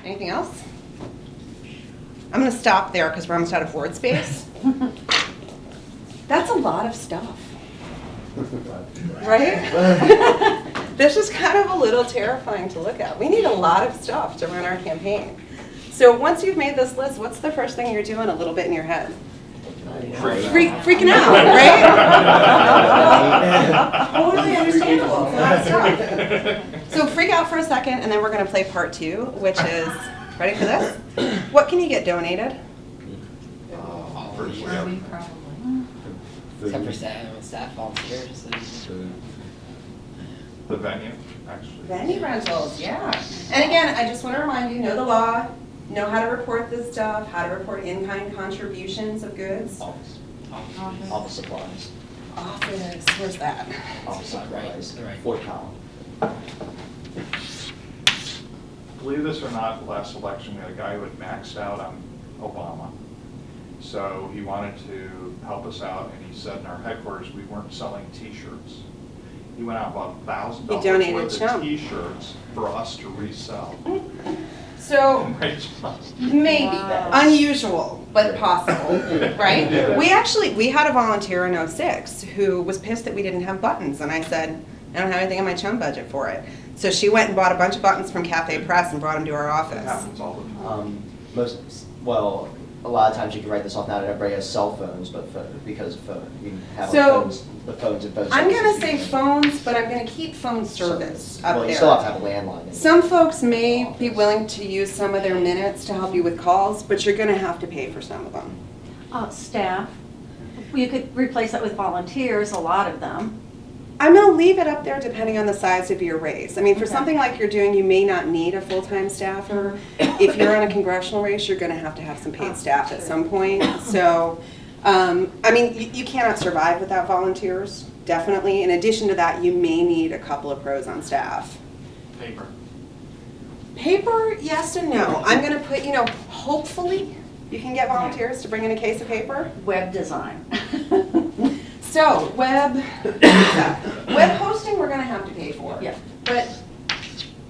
Anything else? I'm going to stop there because we're almost out of word space. That's a lot of stuff. Right? This is kind of a little terrifying to look at. We need a lot of stuff to run our campaign. So once you've made this list, what's the first thing you're doing a little bit in your head? Freaking out, right? Totally understandable. It's a lot of stuff. So freak out for a second, and then we're going to play part 2, which is, ready for this? What can you get donated? Probably. Except for staff volunteers. The venue, actually. Venue rentals, yeah. And again, I just want to remind you, know the law, know how to report this stuff, how to report in-kind contributions of goods. Office supplies. Office, where's that? Office supplies. Right. Fort Collin. Believe this or not, last election, we had a guy who had maxed out on Obama. So he wanted to help us out, and he said in our headquarters we weren't selling T-shirts. He went out and bought $1,000 donated worth chum. of T-shirts for us to resell. So, maybe, unusual, but possible, right? Yeah. We had a volunteer in 06 who was pissed that we didn't have buttons, and I said, I don't have anything in my chum budget for it. So she went and bought a bunch of buttons from Cafe Press and brought them to our It office. happens all the time. A lot of times you can write this off now that everybody has cell phones, but because you can have So, the phones and phone I'm services. gonna say phones, but I'm gonna keep phone service up Well, you still have to there. have a landline. Some folks may be willing to use some of their minutes to help you with calls, but you're gonna have to pay for some of them. Staff, you could replace that with volunteers, a lot of them. I'm going to leave it up there depending on the size of your race. I mean, for Okay. something like you're doing, you may not need a full-time staffer. If you're on a congressional race, you're going to have some paid staff at some point. So, I mean, you cannot survive without volunteers, definitely. In addition to that, you may need a couple of pros on staff. Paper. Paper, yes and no. I'm going to put, hopefully you can get volunteers to bring in a case of paper. Web design. So, web hosting we're going to have to pay for. Yeah. But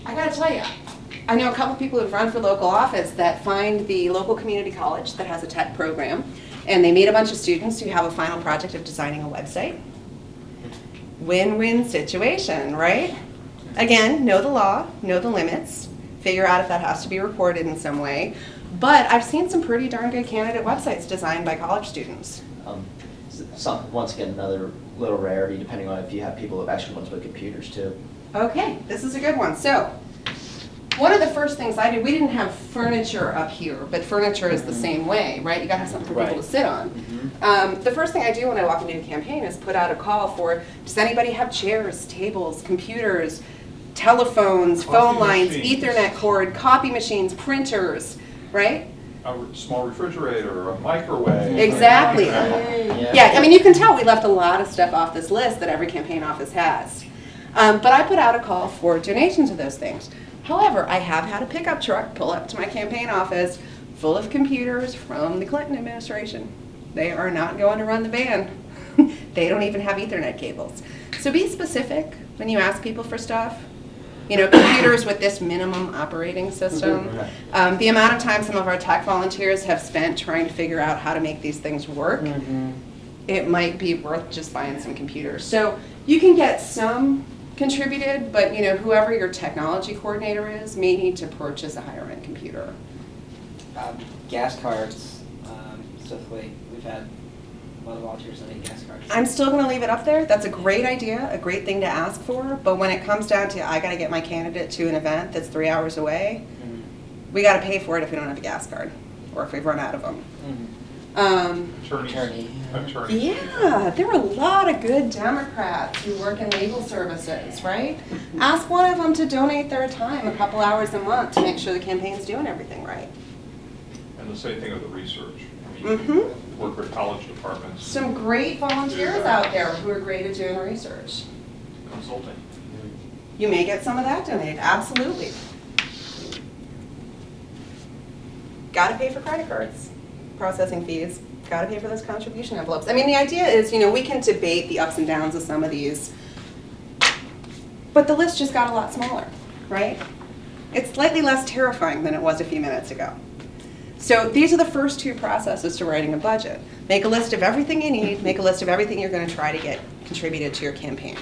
I got to tell you, I know a couple people who've run for local office that find the local community college that has a tech program, and they meet a bunch of students who have a final project of designing a website. Win-win situation, right? Again, know the law, know the limits, figure out if that has to be reported in some way. But I've seen some pretty darn good candidate websites designed by college students. Once again, another little rarity, depending on if you have people that actually want to put computers too. Okay, this is a good one. So, one of the first things I did, we didn't have furniture up here, but furniture is the same way, right? You gotta have something for people to sit on. The first thing I do when I walk into a campaign is put out a call for, does anybody have chairs, tables, computers, telephones, phone lines, machines. Ethernet cord, copy machines, printers, right? A small refrigerator, a microwave. Exactly. Yeah. Yeah, I mean, you can tell we left a lot of stuff off this list that every campaign office has. But I put out a call for donations of those things. However, I have had a pickup truck pull up to my campaign office full of computers from the Clinton administration. They are not going to run the van. They don't even have Ethernet cables. So be specific when you ask people for stuff. Computers with this minimum operating system. The amount of time some of our tech volunteers have spent trying to figure out how to make these things work, it might be worth just buying some computers. So you can get some contributed, but whoever your technology coordinator is may need to purchase a higher end computer. Gas cards, specifically, we've had a lot of volunteers that need gas cards. I'm still going to leave it up there. That's a great idea, a great thing to ask for. But when it comes down to I got to get my candidate to an event that's 3 hours away, we got to pay for it if we don't have a gas card or if we've run out of them. Attorney. Yeah, there are a lot of good Democrats who work in legal services, right? Ask one of them to donate their time a couple hours a month to make sure the campaign's doing everything right. And the same thing with the research. I mean, work with college departments. Some great volunteers out there who are great at doing research. Consulting. You may get some of that donated, absolutely. Gotta pay for credit cards, processing fees, gotta pay for those contribution envelopes. I mean, the idea is, we can debate the ups and downs of some of these, but the list just got a lot smaller, right? It's slightly less terrifying than it was a few minutes ago. So these are the first two processes to writing a budget. Make a list of everything you need, make a list of everything you're going to try to get contributed to your campaign.